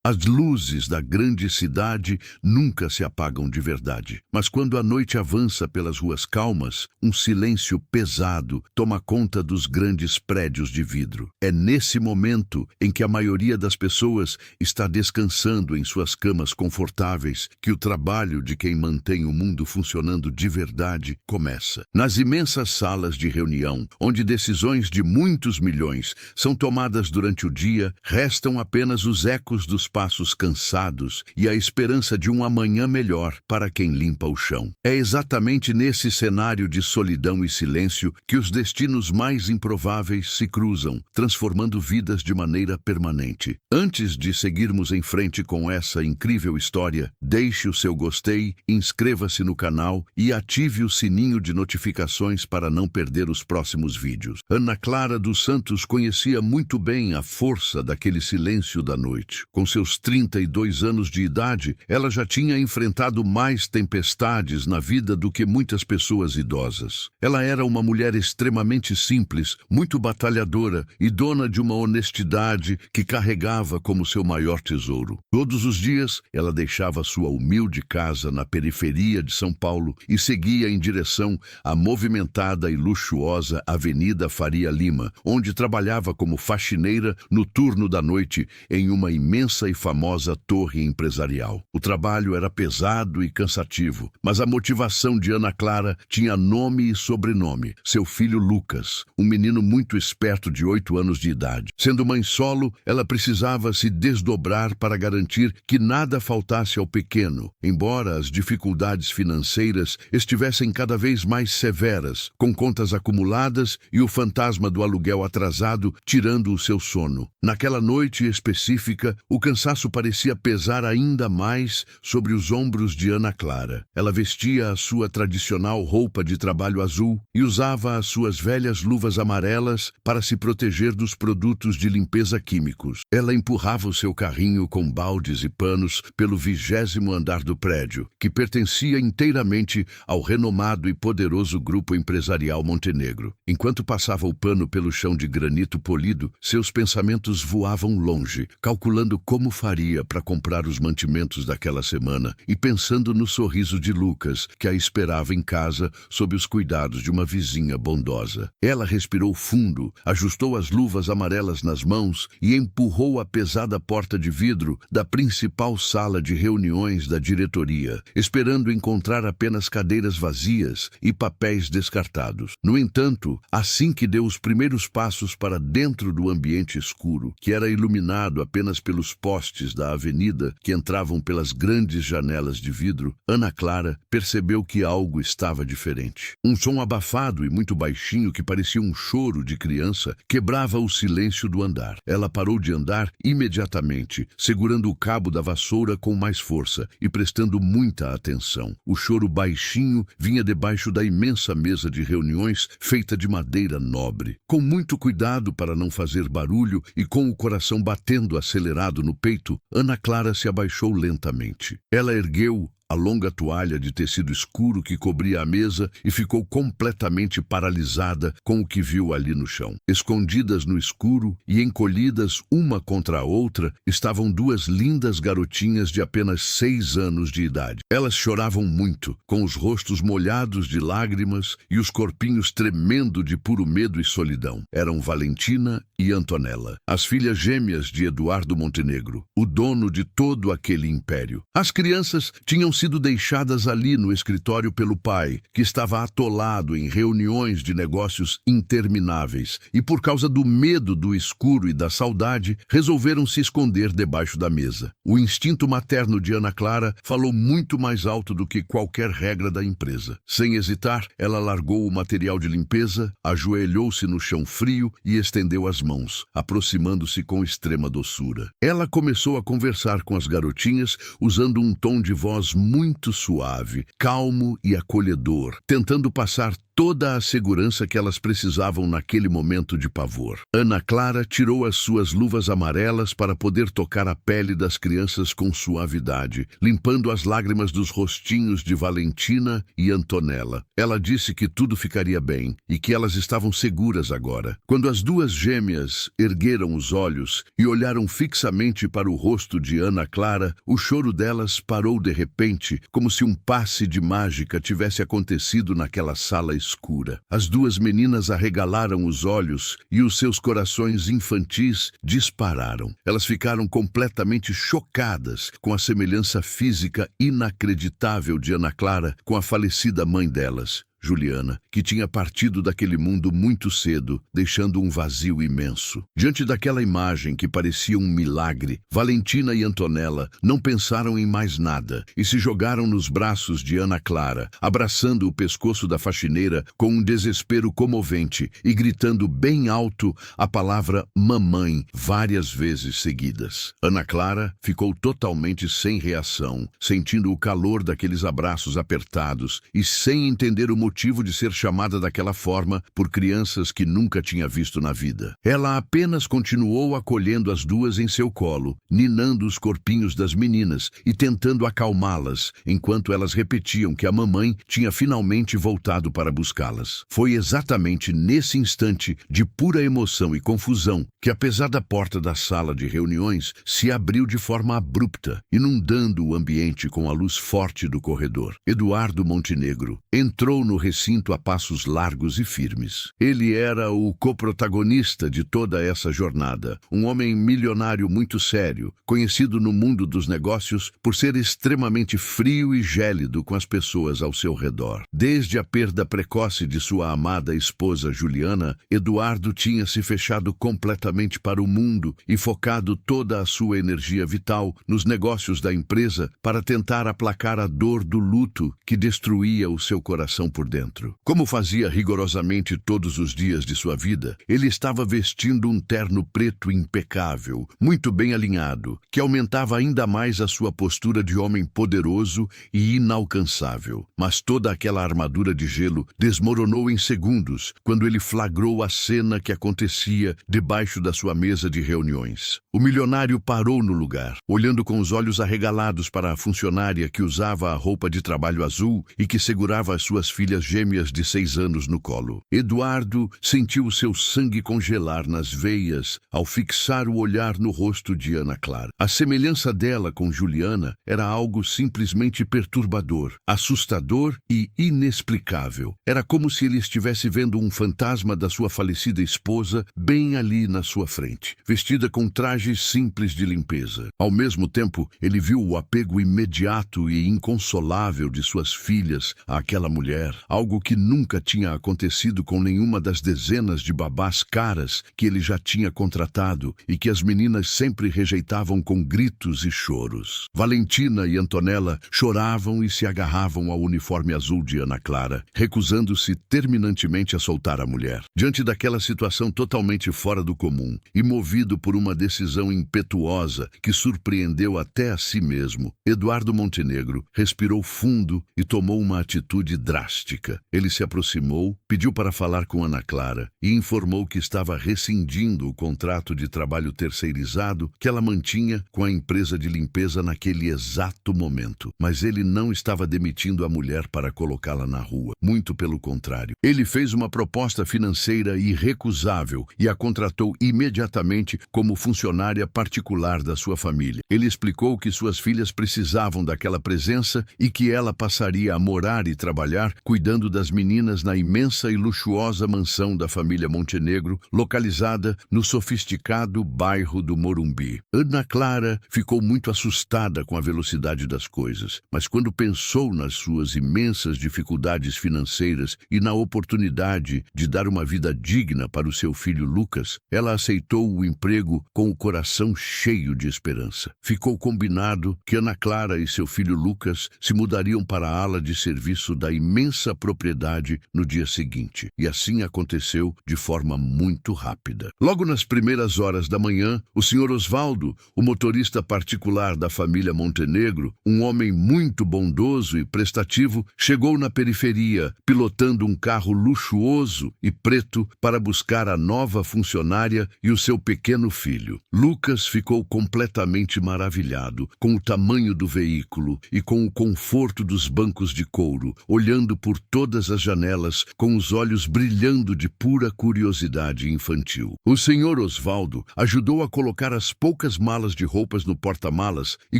As luzes da grande cidade nunca se apagam de verdade. Mas quando a noite avança pelas ruas calmas, um silêncio pesado toma conta dos grandes prédios de vidro. É nesse momento em que a maioria das pessoas está descansando em suas camas confortáveis que o trabalho de quem mantém o mundo funcionando de verdade começa. Nas imensas salas de reunião, onde decisões de muitos milhões são tomadas durante o dia, restam apenas os ecos dos passos cansados e a esperança de um amanhã melhor para quem limpa o chão. É exatamente nesse cenário de solidão e silêncio que os destinos mais improváveis se cruzam, transformando vidas de maneira permanente. Antes de seguirmos em frente com essa incrível história, deixe o seu gostei, inscreva-se no canal e ative o sininho de notificações para não perder os próximos vídeos. Ana Clara dos Santos conhecia muito bem a força daquele silêncio da noite. Com seus 32 anos de idade, ela já tinha enfrentado mais tempestades na vida do que muitas pessoas idosas. Ela era uma mulher extremamente simples, muito batalhadora e dona de uma honestidade que carregava como seu maior tesouro. Todos os dias, ela deixava sua humilde casa na periferia de São Paulo e seguia em direção à movimentada e luxuosa Avenida Faria Lima, onde trabalhava como faxineira no turno da noite em uma imensa e famosa torre empresarial. O trabalho era pesado e cansativo, mas a motivação de Ana Clara tinha nome e sobrenome: seu filho Lucas, um menino muito esperto de 8 anos de idade. Sendo mãe solo, ela precisava se desdobrar para garantir que nada faltasse ao pequeno, embora as dificuldades financeiras estivessem cada vez mais severas, com contas acumuladas e o fantasma do aluguel atrasado tirando o seu sono. Naquela noite específica, o cansaço parecia pesar ainda mais sobre os ombros de Ana Clara. Ela vestia a sua tradicional roupa de trabalho azul e usava as suas velhas luvas amarelas para se proteger dos produtos de limpeza químicos. Ela empurrava o seu carrinho com baldes e panos pelo 20º andar do prédio, que pertencia inteiramente ao renomado e poderoso grupo empresarial Montenegro. Enquanto passava o pano pelo chão de granito polido, seus pensamentos voavam longe, calculando como faria para comprar os mantimentos daquela semana e pensando no sorriso de Lucas, que a esperava em casa sob os cuidados de uma vizinha bondosa. Ela respirou fundo, ajustou as luvas amarelas nas mãos e empurrou a pesada porta de vidro da principal sala de reuniões da diretoria, esperando encontrar apenas cadeiras vazias e papéis descartados. No entanto, assim que deu os primeiros passos para dentro do ambiente escuro, que era iluminado apenas pelos postes da avenida que entravam pelas grandes janelas de vidro, Ana Clara percebeu que algo estava diferente. Um som abafado e muito baixinho que parecia um choro de criança quebrava o silêncio do andar. Ela parou de andar imediatamente, segurando o cabo da vassoura com mais força e prestando muita atenção. O choro baixinho vinha debaixo da imensa mesa de reuniões feita de madeira nobre. Com muito cuidado para não fazer barulho e com o coração batendo acelerado no peito, Ana Clara se abaixou lentamente. Ela ergueu a longa toalha de tecido escuro que cobria a mesa e ficou completamente paralisada com o que viu ali no chão. Escondidas no escuro e encolhidas uma contra a outra, estavam duas lindas garotinhas de apenas 6 anos de idade. Elas choravam muito, com os rostos molhados de lágrimas e os corpinhos tremendo de puro medo e solidão. Eram Valentina e Antonella, as filhas gêmeas de Eduardo Montenegro, o dono de todo aquele império. As crianças tinham sido deixadas ali no escritório pelo pai, que estava atolado em reuniões de negócios intermináveis, e por causa do medo do escuro e da saudade, resolveram se esconder debaixo da mesa. O instinto materno de Ana Clara falou muito mais alto do que qualquer regra da empresa. Sem hesitar, ela largou o material de limpeza, ajoelhou-se no chão frio e estendeu as mãos, aproximando-se com extrema doçura. Ela começou a conversar com as garotinhas usando um tom de voz muito suave, calmo e acolhedor, tentando passar toda a segurança que elas precisavam naquele momento de pavor. Ana Clara tirou as suas luvas amarelas para poder tocar a pele das crianças com suavidade, limpando as lágrimas dos rostinhos de Valentina e Antonella. Ela disse que tudo ficaria bem e que elas estavam seguras agora. Quando as duas gêmeas ergueram os olhos e olharam fixamente para o rosto de Ana Clara, o choro delas parou de repente, como se um passe de mágica tivesse acontecido naquela sala escura. As duas meninas arregalaram os olhos e os seus corações infantis dispararam. Elas ficaram completamente chocadas com a semelhança física inacreditável de Ana Clara com a falecida mãe delas, Juliana, que tinha partido daquele mundo muito cedo, deixando um vazio imenso. Diante daquela imagem que parecia um milagre, Valentina e Antonella não pensaram em mais nada e se jogaram nos braços de Ana Clara, abraçando o pescoço da faxineira com um desespero comovente e gritando bem alto a palavra mamãe várias vezes seguidas. Ana Clara ficou totalmente sem reação, sentindo o calor daqueles abraços apertados e sem entender o motivo de ser chamada daquela forma por crianças que nunca tinha visto na vida. Ela apenas continuou acolhendo as duas em seu colo, ninando os corpinhos das meninas e tentando acalmá-las, enquanto elas repetiam que a mamãe tinha finalmente voltado para buscá-las. Foi exatamente nesse instante de pura emoção e confusão que, apesar da porta da sala de reuniões, se abriu de forma abrupta, inundando o ambiente com a luz forte do corredor. Eduardo Montenegro entrou no recinto a passos largos e firmes. Ele era o coprotagonista de toda essa jornada, um homem milionário muito sério, conhecido no mundo dos negócios por ser extremamente frio e gélido com as pessoas ao seu redor. Desde a perda precoce de sua amada esposa Juliana, Eduardo tinha se fechado completamente para o mundo e focado toda a sua energia vital nos negócios da empresa para tentar aplacar a dor do luto que destruía o seu coração por dentro. Como fazia rigorosamente todos os dias de sua vida, ele estava vestindo um terno preto impecável, muito bem alinhado, que aumentava ainda mais a sua postura de homem poderoso e inalcançável. Mas toda aquela armadura de gelo desmoronou em segundos quando ele flagrou a cena que acontecia debaixo da sua mesa de reuniões. O milionário parou no lugar, olhando com os olhos arregalados para a funcionária que usava a roupa de trabalho azul e que segurava as suas filhas gêmeas de 6 anos no colo. Eduardo sentiu o seu sangue congelar nas veias ao fixar o olhar no rosto de Ana Clara. A semelhança dela com Juliana era algo simplesmente perturbador, assustador e inexplicável. Era como se ele estivesse vendo um fantasma da sua falecida esposa bem ali na sua frente, vestida com trajes simples de limpeza. Ao mesmo tempo, ele viu o apego imediato e inconsolável de suas filhas àquela mulher, algo que nunca tinha acontecido com nenhuma das dezenas de babás caras que ele já tinha contratado e que as meninas sempre rejeitavam com gritos e choros. Valentina e Antonella choravam e se agarravam ao uniforme azul de Ana Clara, recusando-se terminantemente a soltar a mulher. Diante daquela situação totalmente fora do comum e movido por uma decisão impetuosa que surpreendeu até a si mesmo, Eduardo Montenegro respirou fundo e tomou uma atitude drástica. Ele se aproximou, pediu para falar com Ana Clara e informou que estava rescindindo o contrato de trabalho terceirizado que ela mantinha com a empresa de limpeza naquele exato momento. Mas ele não estava demitindo a mulher para colocá-la na rua. Muito pelo contrário. Ele fez uma proposta financeira irrecusável e a contratou imediatamente como funcionária particular da sua família. Ele explicou que suas filhas precisavam daquela presença e que ela passaria a morar e trabalhar cuidando das meninas na imensa e luxuosa mansão da família Montenegro, localizada no sofisticado bairro do Morumbi. Ana Clara ficou muito assustada com a velocidade das coisas, mas quando pensou nas suas imensas dificuldades financeiras e na oportunidade de dar uma vida digna para o seu filho Lucas, ela aceitou o emprego com o coração cheio de esperança. Ficou combinado que Ana Clara e seu filho Lucas se mudariam para a ala de serviço da imensa imensa propriedade no dia seguinte. E assim aconteceu de forma muito rápida. Logo nas primeiras horas da manhã, o Sr. Osvaldo, o motorista particular da família Montenegro, um homem muito bondoso e prestativo, chegou na periferia, pilotando um carro luxuoso e preto para buscar a nova funcionária e o seu pequeno filho. Lucas ficou completamente maravilhado com o tamanho do veículo e com o conforto dos bancos de couro, olhando por todas as janelas com os olhos brilhando de pura curiosidade infantil. O Sr. Osvaldo ajudou a colocar as poucas malas de roupas no porta-malas e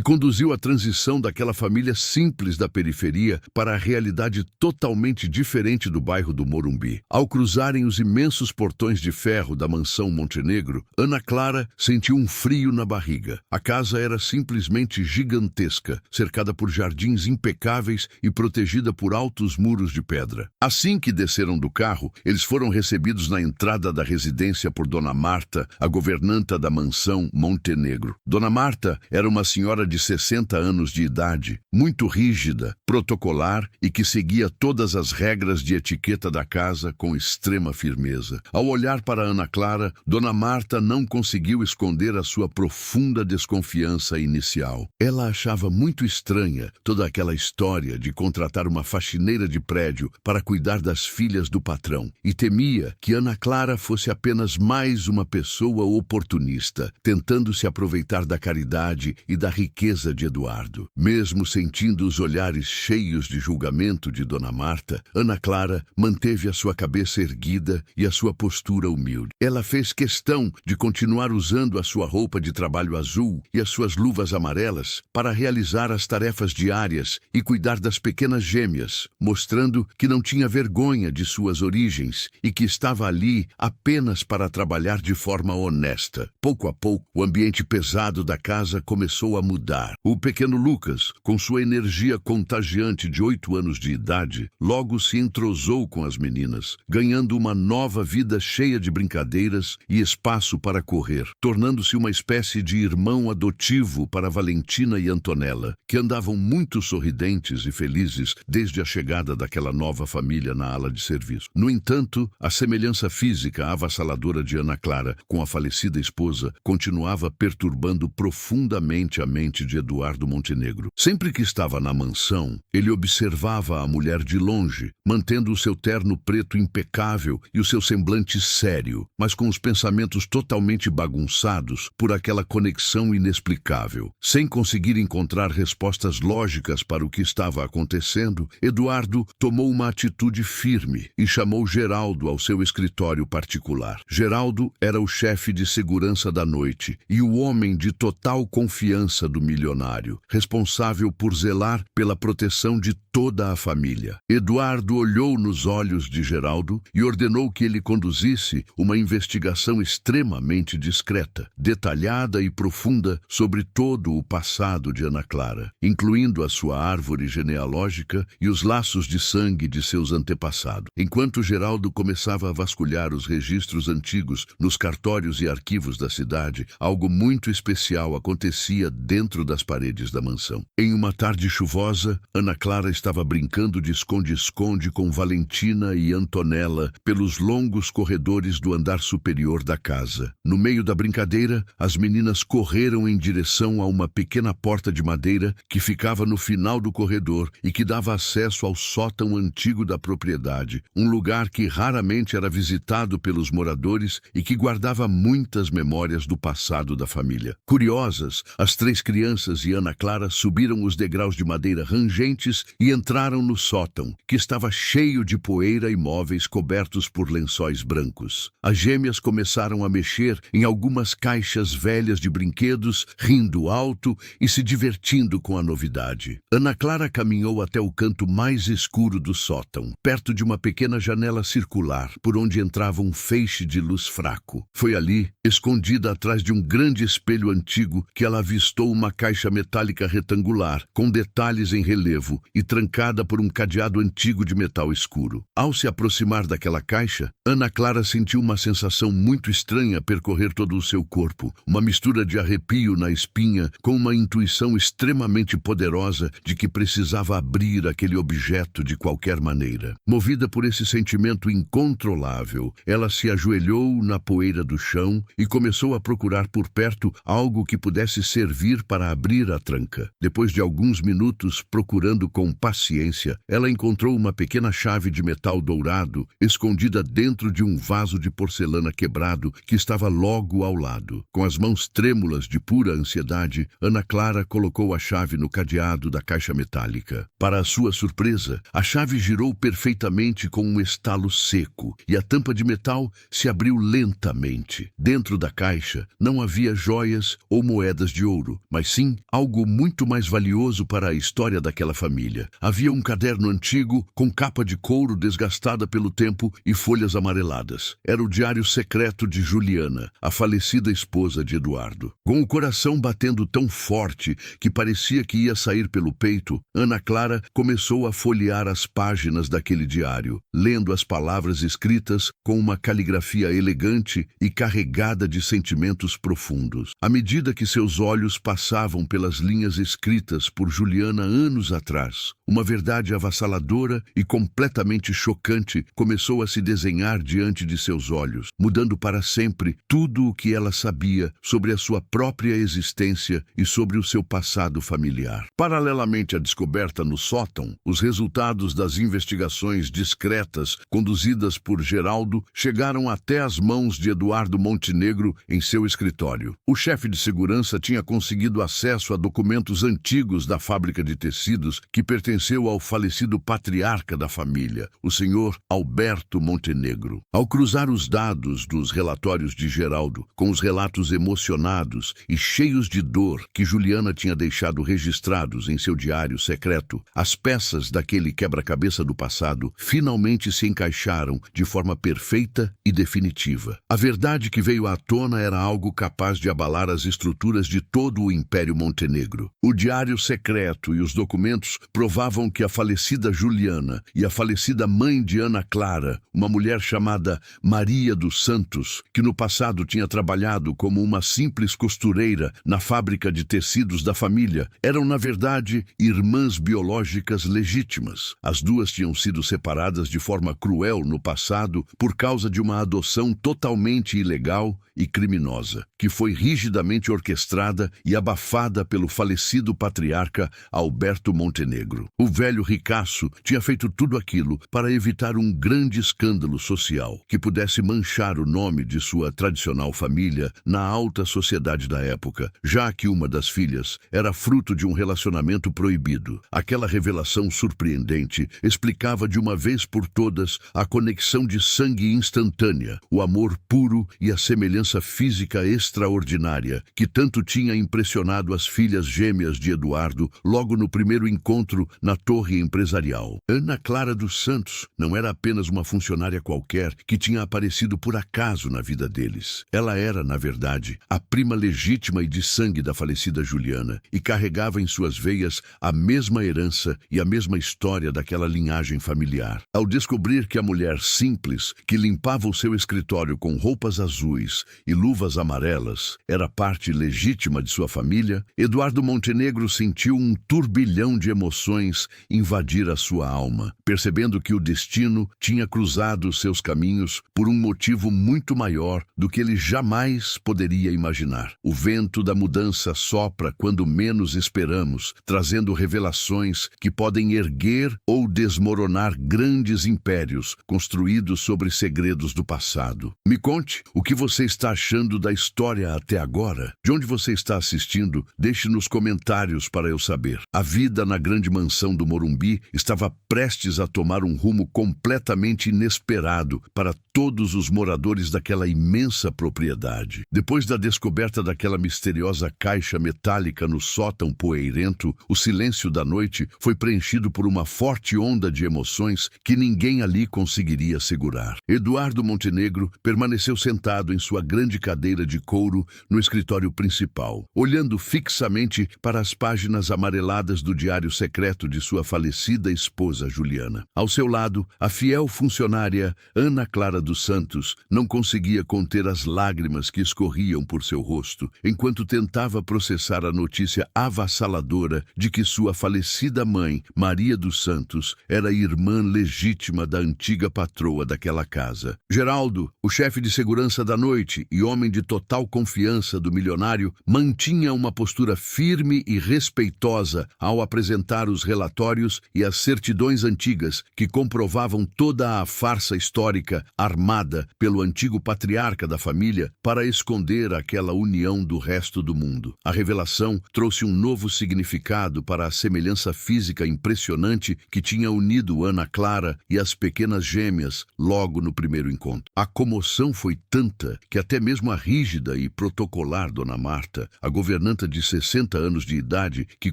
conduziu a transição daquela família simples da periferia para a realidade totalmente diferente do bairro do Morumbi. Ao cruzarem os imensos portões de ferro da mansão Montenegro, Ana Clara sentiu um frio na barriga. A casa era simplesmente gigantesca, cercada por jardins impecáveis e protegida por altos muros de pedra. Assim que desceram do carro, eles foram recebidos na entrada da residência por Dona Marta, a governanta da mansão Montenegro. Dona Marta era uma senhora de 60 anos de idade, muito rígida, protocolar e que seguia todas as regras de etiqueta da casa com extrema firmeza. Ao olhar para Ana Clara, Dona Marta não conseguiu esconder a sua profunda desconfiança inicial. Ela achava muito estranha toda aquela história de contratar uma faxineira de prédio para cuidar das filhas do patrão e temia que Ana Clara fosse apenas mais uma pessoa oportunista, tentando se aproveitar da caridade e da riqueza de Eduardo. Mesmo sentindo os olhares cheios de julgamento de Dona Marta, Ana Clara manteve a sua cabeça erguida e a sua postura humilde. Ela fez questão de continuar usando a sua roupa de trabalho azul e as suas luvas amarelas para realizar as tarefas diárias e cuidar das pequenas gêmeas, mostrando que não tinha vergonha de suas origens e que estava ali apenas para trabalhar de forma honesta. Pouco a pouco, o ambiente pesado da casa começou a mudar. O pequeno Lucas, com sua energia contagiante de 8 anos de idade, logo se entrosou com as meninas, ganhando uma nova vida cheia de brincadeiras e espaço para correr, tornando-se uma espécie de irmão adotivo para Valentina e Antonella, que andavam muito sorridentes e felizes desde a chegada daquela nova família na ala de serviço. No entanto, a semelhança física avassaladora de Ana Clara com a falecida esposa continuava perturbando profundamente a mente de Eduardo Montenegro. Sempre que estava na mansão, ele observava a mulher de longe, mantendo o seu terno preto impecável e o seu semblante sério, mas com os pensamentos totalmente bagunçados por aquela conexão inexplicável. Sem conseguir encontrar respostas lógicas para o que estava acontecendo, Eduardo tomou uma atitude firme e chamou Geraldo ao seu escritório particular. Geraldo era o chefe de segurança da noite e o homem de total confiança do milionário, responsável por zelar pela proteção de toda a família. Eduardo olhou nos olhos de Geraldo e ordenou que ele conduzisse uma investigação extremamente discreta, detalhada e profunda sobre todo o passado de Ana Clara, incluindo a sua árvore genealógica e os laços de sangue de seus antepassados. Enquanto Geraldo começava a vasculhar os registros antigos nos cartórios e arquivos da cidade, algo muito especial acontecia dentro das paredes da mansão. Em uma tarde chuvosa, Ana Clara estava brincando de esconde-esconde com Valentina e Antonella pelos longos corredores do andar superior da casa. No meio da brincadeira, as meninas correram em direção a uma pequena porta de madeira que ficava no final do corredor e que dava acesso ao sótão antigo da propriedade, um lugar que raramente era visitado pelos moradores e que guardava muitas memórias do passado da família. Curiosas, as 3 crianças e Ana Clara subiram os degraus de madeira rangentes e entraram no sótão, que estava cheio de poeira e móveis cobertos por lençóis brancos. As gêmeas começaram a mexer em algumas caixas velhas de brinquedos, rindo alto e se divertindo com a novidade. Ana Clara caminhou até o canto mais escuro do sótão, perto de uma pequena janela circular, por onde entrava um feixe de luz fraco. Foi ali, escondida atrás de um grande espelho antigo, que ela avistou uma caixa metálica retangular, com detalhes em relevo e trancada por um cadeado antigo de metal escuro. Ao se aproximar daquela caixa, Ana Clara sentiu uma sensação muito estranha percorrer todo o seu corpo, uma mistura de arrepio na espinha com uma intuição extremamente poderosa de que precisava abrir aquele objeto de qualquer maneira. Movida por esse sentimento incontrolável, ela se ajoelhou na poeira do chão e começou a procurar por perto algo que pudesse servir para abrir a tranca. Depois de alguns minutos procurando com paciência, ela encontrou uma pequena chave de metal dourado escondida dentro de um vaso de porcelana quebrado que estava logo ao lado. Com as mãos trêmulas de pura ansiedade, Ana Clara colocou a chave no cadeado da caixa metálica. Para a sua surpresa, a chave girou perfeitamente com um estalo seco e a tampa de metal se abriu lentamente. Dentro da caixa não havia joias ou moedas de ouro, mas sim algo muito mais valioso para a história daquela família. Havia um caderno antigo com capa de couro desgastada pelo tempo e folhas amareladas. Era o diário secreto de Juliana, a falecida esposa de Eduardo. Com o coração batendo tão forte que parecia que ia sair pelo peito, Ana Clara começou a folhear as páginas daquele diário, lendo as palavras escritas com uma caligrafia elegante e carregada de sentimentos profundos. À medida que seus olhos passavam pelas linhas escritas por Juliana anos atrás, uma verdade avassaladora e completamente chocante começou a se desenhar diante de seus olhos, mudando para sempre tudo o que ela sabia sobre a sua própria existência e sobre o seu passado familiar. Paralelamente à descoberta no sótão, os resultados das investigações discretas conduzidas por Geraldo chegaram até as mãos de Eduardo Montenegro em seu escritório. O chefe de segurança tinha conseguido acesso a documentos antigos da fábrica de tecidos que pertenceu ao falecido patriarca da família, o senhor Alberto Montenegro. Ao cruzar os dados dos relatórios de Geraldo com os relatos emocionados e cheios de dor que Juliana tinha deixado registrados em seu diário secreto, as peças daquele quebra-cabeça do passado finalmente se encaixaram de forma perfeita e definitiva. A verdade que veio à tona era algo capaz de abalar as estruturas de todo o Império Montenegro. O diário secreto e os documentos provavam que a falecida Juliana e a falecida mãe de Ana Clara, uma mulher chamada Maria dos Santos, que no passado tinha trabalhado como uma simples costureira na fábrica de tecidos da família, eram na verdade irmãs biológicas legítimas. As duas tinham sido separadas de forma cruel no passado por causa de uma adoção totalmente ilegal e criminosa, que foi rigidamente orquestrada e abafada pelo falecido patriarca Alberto Montenegro. O velho ricaço tinha feito tudo aquilo para evitar um grande escândalo social que pudesse manchar o nome de sua tradicional família na alta sociedade da época, já que uma das filhas era fruto de um relacionamento proibido. Aquela revelação surpreendente explicava de uma vez por todas a conexão de sangue instantânea, o amor puro e a semelhança física extraordinária que tanto tinha impressionado as filhas gêmeas de Eduardo logo no primeiro encontro na torre empresarial. Ana Clara dos Santos não era apenas uma funcionária qualquer que tinha aparecido por acaso na vida deles. Ela era, na verdade, a prima legítima e de sangue da falecida Juliana e carregava em suas veias a mesma herança e a mesma história daquela linhagem familiar. Ao descobrir que a mulher simples, que limpava o seu escritório com roupas azuis e luvas amarelas, era parte legítima de sua família, Eduardo Montenegro sentiu um turbilhão de emoções invadir a sua alma, percebendo que o destino tinha cruzado seus caminhos por um motivo muito maior do que ele jamais poderia imaginar. O vento da mudança sopra quando menos esperamos, trazendo revelações que podem erguer ou desmoronar grandes impérios construídos sobre segredos do passado. Me conte o que você está achando da história até agora. De onde você está assistindo, deixe nos comentários para eu saber. A vida na grande mansão do Morumbi estava prestes a tomar um rumo completamente inesperado para todos os moradores daquela imensa propriedade. Depois da descoberta daquela misteriosa caixa metálica no sótão poeirento, o silêncio da noite foi preenchido por uma forte onda de emoções que ninguém ali conseguiria segurar. Eduardo Montenegro permaneceu sentado em sua grande cadeira de couro no escritório principal, olhando fixamente para as páginas amareladas do diário secreto de sua falecida esposa Juliana. Ao seu lado, a fiel funcionária Ana Clara dos Santos não conseguia conter as lágrimas que escorriam por seu rosto, enquanto tentava processar a notícia avassaladora de que sua falecida mãe, Maria dos Santos, era irmã legítima da antiga patroa daquela casa. Geraldo, o chefe de segurança da noite e homem de total confiança do milionário, mantinha uma postura firme e respeitosa ao apresentar os relatórios e as certidões antigas que comprovavam toda a farsa histórica armada pelo antigo patriarca da família para esconder aquela união do resto do mundo. A revelação trouxe um novo significado para a semelhança física impressionante que tinha unido Ana Clara e as pequenas gêmeas logo no primeiro encontro. A comoção foi tanta que até mesmo a rígida e protocolar Dona Marta, a governanta de 60 anos de idade que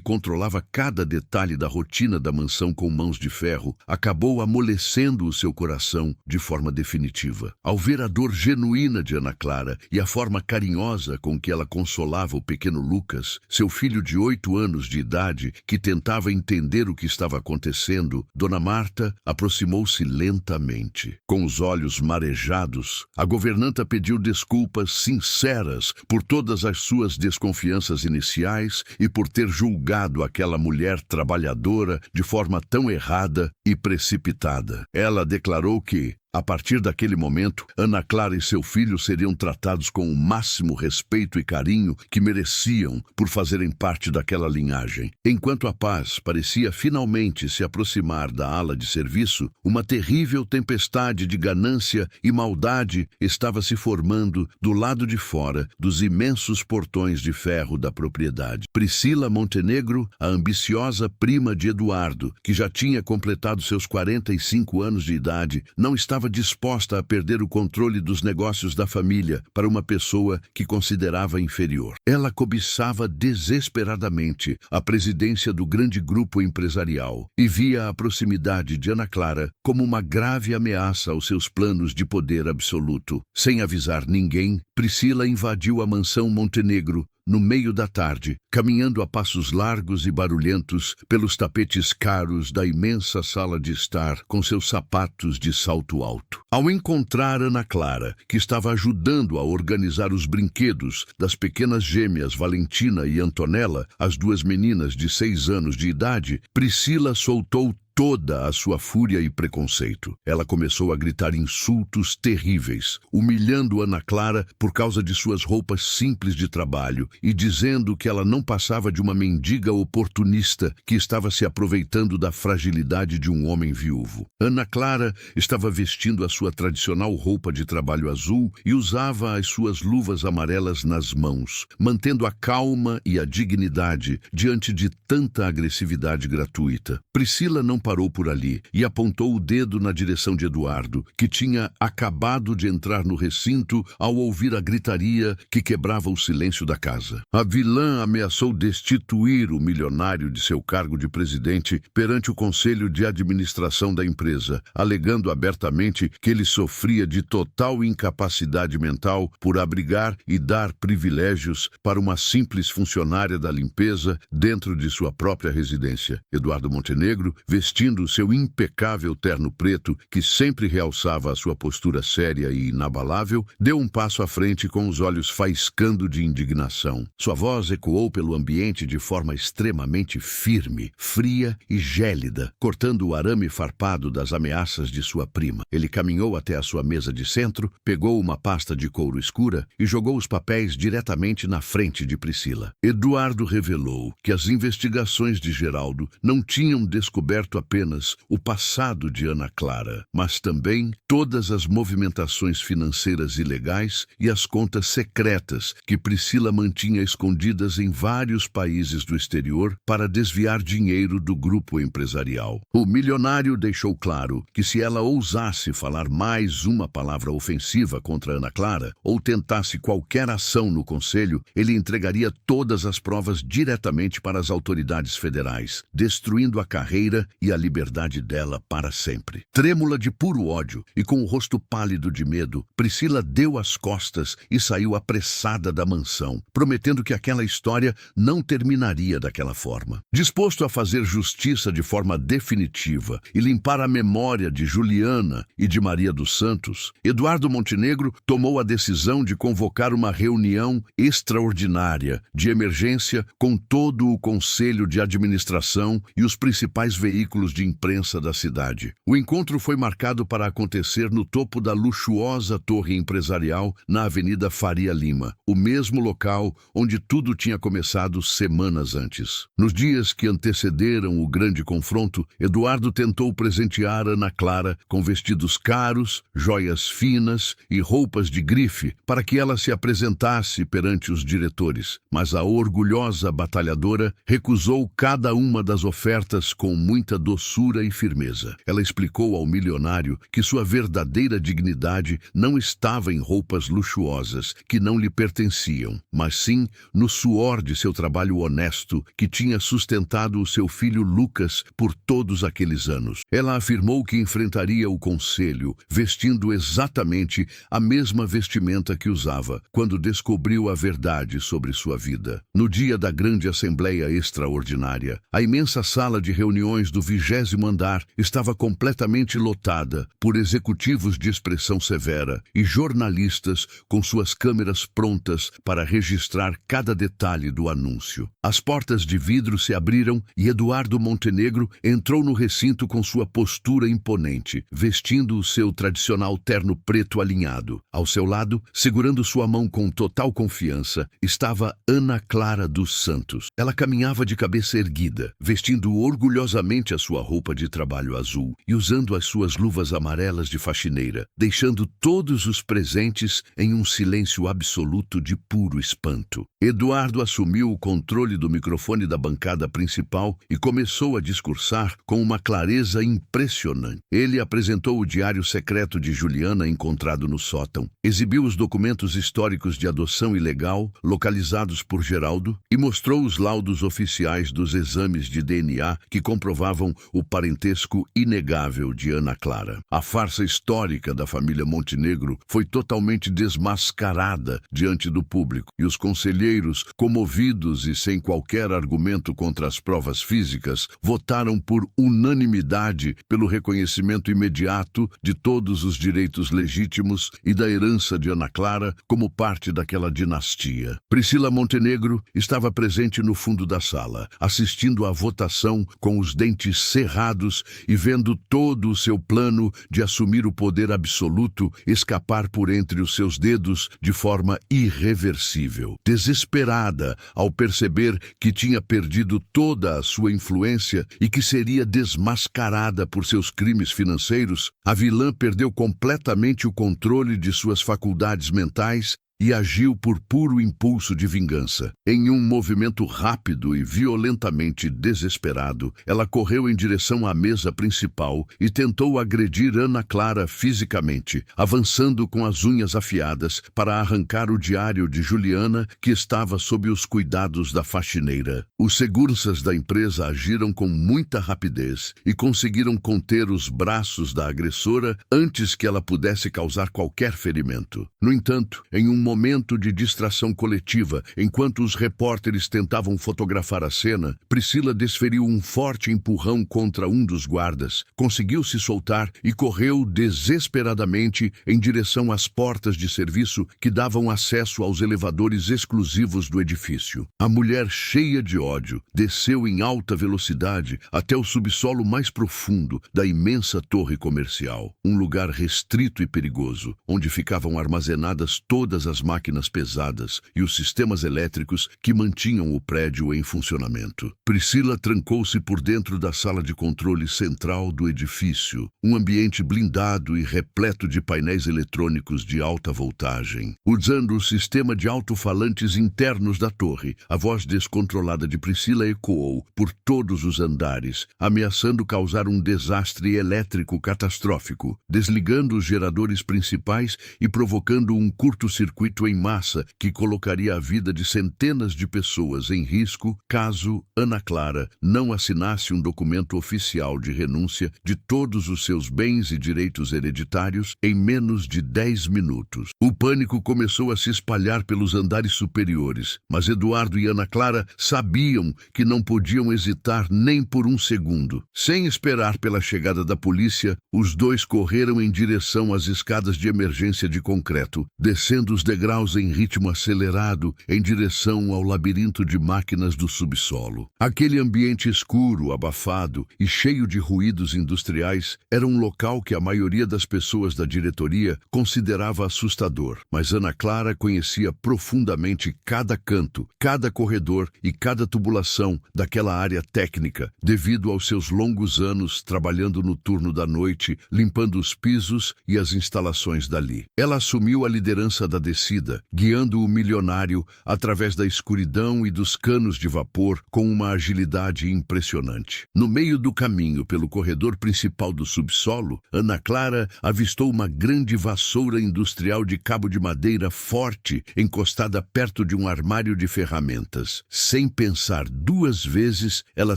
controlava cada detalhe da rotina da mansão com mãos de ferro, acabou amolecendo o seu coração de forma definitiva. Ao ver a dor genuína de Ana Clara e a forma carinhosa com que ela consolava o pequeno Lucas, seu filho de 8 anos de idade, que tentava entender o que estava acontecendo, Dona Marta aproximou-se lentamente. Com os olhos marejados, a governanta pediu desculpas sinceras por todas as suas desconfianças iniciais e por ter julgado aquela mulher trabalhadora de forma tão errada e precipitada. Ela declarou que, a partir daquele momento, Ana Clara e seu filho seriam tratados com o máximo respeito e carinho que mereciam por fazerem parte daquela linhagem. Enquanto a paz parecia finalmente se aproximar da ala de serviço, uma terrível tempestade de ganância e maldade estava se formando do lado de fora dos imensos portões de ferro da propriedade. Priscila Montenegro, a ambiciosa prima de Eduardo, que já tinha completado seus 45 anos de idade, não estava disposta a perder o controle dos negócios da família para uma pessoa que considerava inferior. Ela cobiçava desesperadamente a presidência do grande grupo empresarial e via a proximidade de Ana Clara como uma grave ameaça aos seus planos de poder absoluto. Sem avisar ninguém, Priscila invadiu a mansão Montenegro no meio da tarde, caminhando a passos largos e barulhentos pelos tapetes caros da imensa sala de estar com seus sapatos de salto alto. Ao encontrar Ana Clara, que estava ajudando a organizar os brinquedos das pequenas gêmeas Valentina e Antonella, as duas meninas de 6 anos de idade, Priscila soltou toda a sua fúria e preconceito. Ela começou a gritar insultos terríveis, humilhando Ana Clara por causa de suas roupas simples de trabalho e dizendo que ela não passava de uma mendiga oportunista que estava se aproveitando da fragilidade de um homem viúvo. Ana Clara estava vestindo a sua tradicional roupa de trabalho azul e usava as suas luvas amarelas nas mãos, mantendo a calma e a dignidade diante de tanta agressividade gratuita. Priscila não parou por ali e apontou o dedo na direção de Eduardo, que tinha acabado de entrar no recinto ao ouvir a gritaria que quebrava o silêncio da casa. A vilã ameaçou destituir o milionário de seu cargo de presidente perante o conselho de administração da empresa, alegando abertamente que ele sofria de total incapacidade mental por abrigar e dar privilégios para uma simples funcionária da limpeza dentro de sua própria residência. Eduardo Montenegro, vestindo seu impecável terno preto, que sempre realçava a sua postura séria e inabalável, deu um passo à frente com os olhos faiscando de indignação. Sua voz ecoou pelo ambiente de forma extremamente firme, fria e gélida, cortando o arame farpado das ameaças de sua prima. Ele caminhou até a sua mesa de centro, pegou uma pasta de couro escura e jogou os papéis diretamente na frente de Priscila. Eduardo revelou que as investigações de Geraldo não tinham descoberto apenas o passado de Ana Clara, mas também todas as movimentações financeiras ilegais e as contas secretas que Priscila mantinha escondidas em vários países do exterior para desviar dinheiro do grupo empresarial. O milionário deixou claro que se ela ousasse falar mais uma palavra ofensiva contra Ana Clara ou tentasse qualquer ação no conselho, ele entregaria todas as provas diretamente para as autoridades federais, destruindo a carreira e e a liberdade dela para sempre. Trêmula de puro ódio e com o rosto pálido de medo, Priscila deu as costas e saiu apressada da mansão, prometendo que aquela história não terminaria daquela forma. Disposto a fazer justiça de forma definitiva e limpar a memória de Juliana e de Maria dos Santos, Eduardo Montenegro tomou a decisão de convocar uma reunião extraordinária de emergência com todo o Conselho de Administração e os principais veículos de imprensa da cidade. O encontro foi marcado para acontecer no topo da luxuosa torre empresarial na Avenida Faria Lima, o mesmo local onde tudo tinha começado semanas antes. Nos dias que antecederam o grande confronto, Eduardo tentou presentear Ana Clara com vestidos caros, joias finas e roupas de grife para que ela se apresentasse perante os diretores, mas a orgulhosa batalhadora recusou cada uma das ofertas com muita doçura e firmeza. Ela explicou ao milionário que sua verdadeira dignidade não estava em roupas luxuosas que não lhe pertenciam, mas sim no suor de seu trabalho honesto que tinha sustentado o seu filho Lucas por todos aqueles anos. Ela afirmou que enfrentaria o conselho vestindo exatamente a mesma vestimenta que usava quando descobriu a verdade sobre sua vida. No dia da grande assembleia extraordinária, a imensa sala de reuniões do 20º andar estava completamente lotada por executivos de expressão severa e jornalistas com suas câmeras prontas para registrar cada detalhe do anúncio. As portas de vidro se abriram e Eduardo Montenegro entrou no recinto com sua postura imponente, vestindo o seu tradicional terno preto alinhado. Ao seu lado, segurando sua mão com total confiança, estava Ana Clara dos Santos. Ela caminhava de cabeça erguida, vestindo orgulhosamente a sua roupa de trabalho azul e usando as suas luvas amarelas de faxineira, deixando todos os presentes em um silêncio absoluto de puro espanto. Eduardo assumiu o controle do microfone da bancada principal e começou a discursar com uma clareza impressionante. Ele apresentou o diário secreto de Juliana encontrado no sótão, exibiu os documentos históricos de adoção ilegal localizados por Geraldo e mostrou os laudos oficiais dos exames de DNA que comprovavam o parentesco inegável de Ana Clara. A farsa histórica da família Montenegro foi totalmente desmascarada diante do público e os conselheiros, comovidos e sem qualquer argumento contra as provas físicas, votaram por unanimidade pelo reconhecimento imediato de todos os direitos legítimos e da herança de Ana Clara como parte daquela dinastia. Priscila Montenegro estava presente no fundo da sala, assistindo à votação com os dentes cerrados e vendo todo o seu plano de assumir o poder absoluto escapar por entre os seus dedos de forma irreversível. Desesperada ao perceber que tinha perdido toda a sua influência e que seria desmascarada por seus crimes financeiros, a vilã perdeu completamente o controle de suas faculdades mentais e agiu por puro impulso de vingança. Em um movimento rápido e violentamente desesperado, ela correu em direção à mesa principal e tentou agredir Ana Clara fisicamente, avançando com as unhas afiadas para arrancar o diário de Juliana, que estava sob os cuidados da faxineira. Os seguranças da empresa agiram com muita rapidez e conseguiram conter os braços da agressora antes que ela pudesse causar qualquer ferimento. No entanto, em um momento de distração coletiva, enquanto os repórteres tentavam fotografar a cena, Priscila desferiu um forte empurrão contra um dos guardas, conseguiu se soltar e correu desesperadamente em direção às portas de serviço que davam acesso aos elevadores exclusivos do edifício. A mulher, cheia de ódio, desceu em alta velocidade até o subsolo mais profundo da imensa torre comercial, um lugar restrito e perigoso, onde ficavam armazenadas todas as máquinas pesadas e os sistemas elétricos que mantinham o prédio em funcionamento. Priscila trancou-se por dentro da sala de controle central do edifício, um ambiente blindado e repleto de painéis eletrônicos de alta voltagem. Usando o sistema de alto-falantes internos da torre, a voz descontrolada de Priscila ecoou por todos os andares, ameaçando causar um desastre elétrico catastrófico, desligando os geradores principais e provocando um curto-circuito circuito em massa que colocaria a vida de centenas de pessoas em risco caso Ana Clara não assinasse um documento oficial de renúncia de todos os seus bens e direitos hereditários em menos de 10 minutos. O pânico começou a se espalhar pelos andares superiores, mas Eduardo e Ana Clara sabiam que não podiam hesitar nem por um segundo. Sem esperar pela chegada da polícia, os dois correram em direção às escadas de emergência de concreto, descendo os degraus em ritmo acelerado em direção ao labirinto de máquinas do subsolo. Aquele ambiente escuro, abafado e cheio de ruídos industriais era um local que a maioria das pessoas da diretoria considerava assustador, mas Ana Clara conhecia profundamente cada canto, cada corredor e cada tubulação daquela área técnica, devido aos seus longos anos trabalhando no turno da noite, limpando os pisos e as instalações dali. Ela assumiu a liderança da descida, guiando o milionário através da escuridão e dos canos de vapor com uma agilidade impressionante. No meio do caminho pelo corredor principal do subsolo, Ana Clara avistou uma grande vassoura industrial de cabo de madeira forte encostada perto de um armário de ferramentas. Sem pensar duas vezes, ela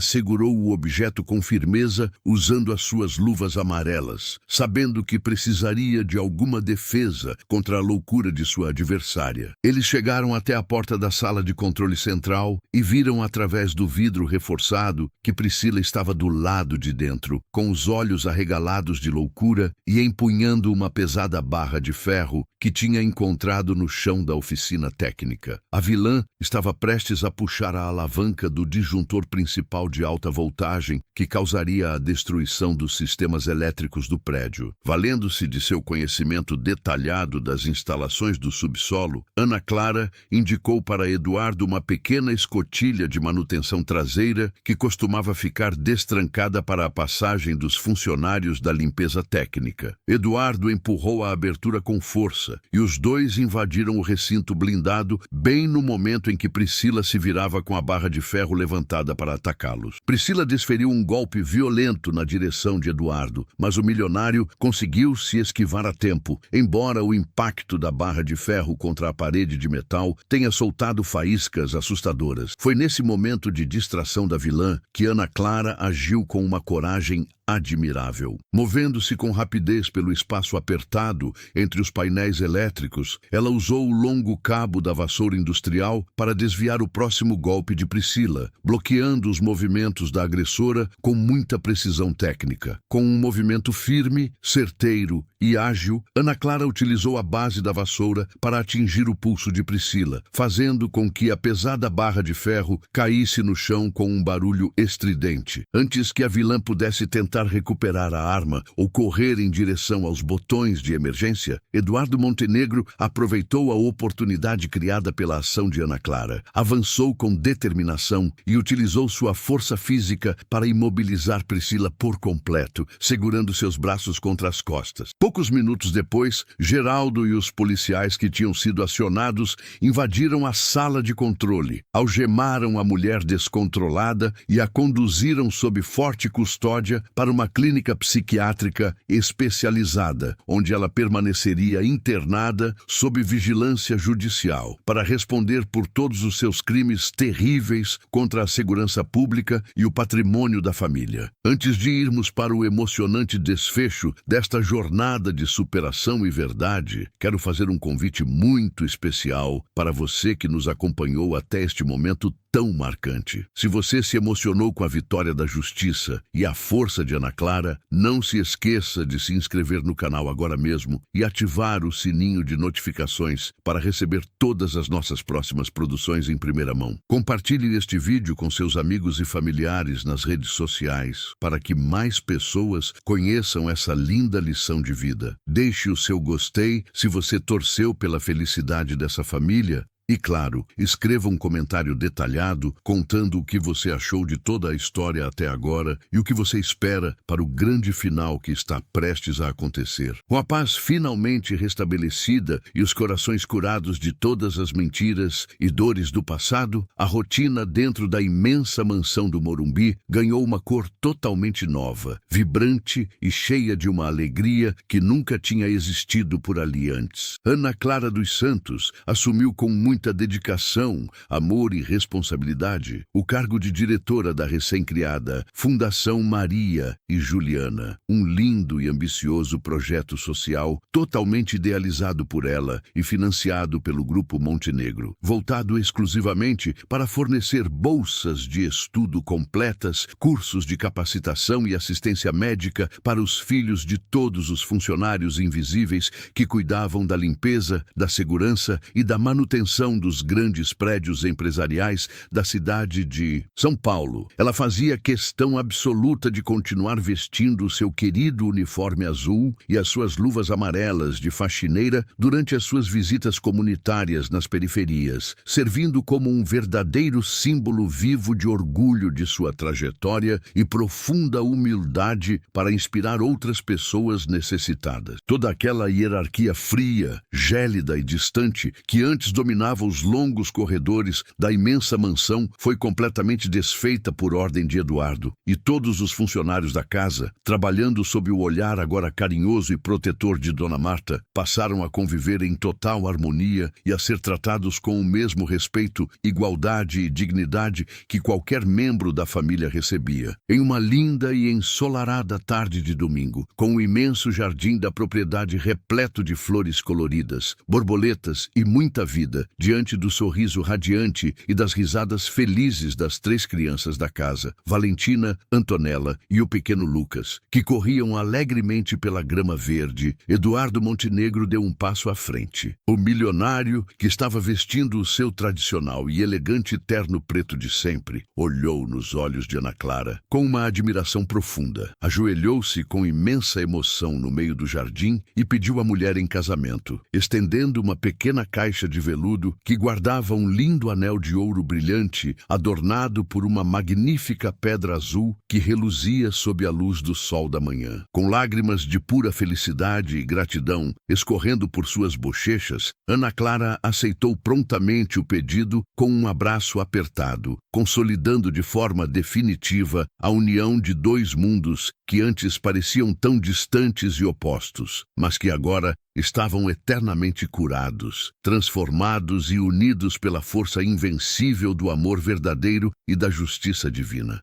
segurou o objeto com firmeza, usando as suas luvas amarelas, sabendo que precisaria de alguma defesa contra a loucura de sua adversária. Eles chegaram até a porta da sala de controle central e viram através do vidro reforçado que Priscila estava do lado de dentro, com os olhos arregalados de loucura e empunhando uma pesada barra de ferro que tinha encontrado no chão da oficina técnica. A vilã estava prestes a puxar a alavanca do disjuntor principal de alta voltagem que causaria a destruição dos sistemas elétricos do prédio. Valendo-se de seu conhecimento detalhado das instalações do subsolo, Ana Clara indicou para Eduardo uma pequena escotilha de manutenção traseira que costumava ficar destrancada para a passagem dos funcionários da limpeza técnica. Eduardo empurrou a abertura com força e os dois invadiram o recinto blindado bem no momento em que Priscila se virava com a barra de ferro levantada para atacá-los. Priscila desferiu um golpe violento na direção de Eduardo, mas o milionário conseguiu se esquivar a tempo, embora o impacto da barra de ferro contra a parede de metal tenha soltado faíscas assustadoras. Foi nesse momento de distração da vilã que Ana Clara agiu com uma coragem admirável. Movendo-se com rapidez pelo espaço apertado entre os painéis elétricos, ela usou o longo cabo da vassoura industrial para desviar o próximo golpe de Priscila, bloqueando os movimentos da agressora com muita precisão técnica. Com um movimento firme, certeiro e ágil, Ana Clara utilizou a base da vassoura para atingir o pulso de Priscila, fazendo com que a pesada barra de ferro caísse no chão com um barulho estridente. Antes que a vilã pudesse tentar recuperar a arma ou correr em direção aos botões de emergência, Eduardo Montenegro aproveitou a oportunidade criada pela ação de Ana Clara, avançou com determinação e utilizou sua força física para imobilizar Priscila por completo, segurando seus braços contra as costas. Poucos minutos depois, Geraldo e os policiais que tinham sido acionados invadiram a sala de controle, algemaram a mulher descontrolada e a conduziram sob forte custódia para uma clínica psiquiátrica especializada, onde ela permaneceria internada sob vigilância judicial, para responder por todos os seus crimes terríveis contra a segurança pública e o patrimônio da família. Antes de irmos para o emocionante desfecho desta jornada de superação e verdade, quero fazer um convite muito especial para você que nos acompanhou até este momento tão marcante. Se você se emocionou com a vitória da justiça e a força de Ana Clara, não se esqueça de se inscrever no canal agora mesmo e ativar o sininho de notificações para receber todas as nossas próximas produções em primeira mão. Compartilhe este vídeo com seus amigos e familiares nas redes sociais para que mais pessoas conheçam essa linda lição de vida. Deixe o seu gostei se você torceu pela felicidade dessa família E claro, escreva um comentário detalhado contando o que você achou de toda a história até agora e o que você espera para o grande final que está prestes a acontecer. Com a paz finalmente restabelecida e os corações curados de todas as mentiras e dores do passado, a rotina dentro da imensa mansão do Morumbi ganhou uma cor totalmente nova, vibrante e cheia de uma alegria que nunca tinha existido por ali antes. Ana Clara dos Santos assumiu com muita dedicação, amor e responsabilidade o cargo de diretora da recém-criada Fundação Maria e Juliana, um lindo e ambicioso projeto social totalmente idealizado por ela e financiado pelo Grupo Montenegro, voltado exclusivamente para fornecer bolsas de estudo completas, cursos de capacitação e assistência médica para os filhos de todos os funcionários invisíveis que cuidavam da limpeza, da segurança e da manutenção dos grandes prédios empresariais da cidade de São Paulo. Ela fazia questão absoluta de continuar vestindo o seu querido uniforme azul e as suas luvas amarelas de faxineira durante as suas visitas comunitárias nas periferias, servindo como um verdadeiro símbolo vivo de orgulho de sua trajetória e profunda humildade para inspirar outras pessoas necessitadas. Toda aquela hierarquia fria, gélida e distante que antes dominava os longos corredores da imensa mansão foi completamente desfeita por ordem de Eduardo, e todos os funcionários da casa, trabalhando sob o olhar agora carinhoso e protetor de Dona Marta, passaram a conviver em total harmonia e a ser tratados com o mesmo respeito, igualdade e dignidade que qualquer membro da família recebia. Em uma linda e ensolarada tarde de domingo, com o imenso jardim da propriedade repleto de flores coloridas, borboletas e muita vida, diante do sorriso radiante e das risadas felizes das 3 crianças da casa, Valentina, Antonella e o pequeno Lucas, que corriam alegremente pela grama verde, Eduardo Montenegro deu um passo à frente. O milionário, que estava vestindo o seu tradicional e elegante terno preto de sempre, olhou nos olhos de Ana Clara com uma admiração profunda, ajoelhou-se com imensa emoção no meio do jardim e pediu a mulher em casamento, estendendo uma pequena caixa de veludo que guardava um lindo anel de ouro brilhante, adornado por uma magnífica pedra azul que reluzia sob a luz do sol da manhã. Com lágrimas de pura felicidade e gratidão escorrendo por suas bochechas, Ana Clara aceitou prontamente o pedido com um abraço apertado, consolidando de forma definitiva a união de 2 mundos que antes pareciam tão distantes e opostos, mas que agora estavam eternamente curados, transformados e unidos pela força invencível do amor verdadeiro e da justiça divina.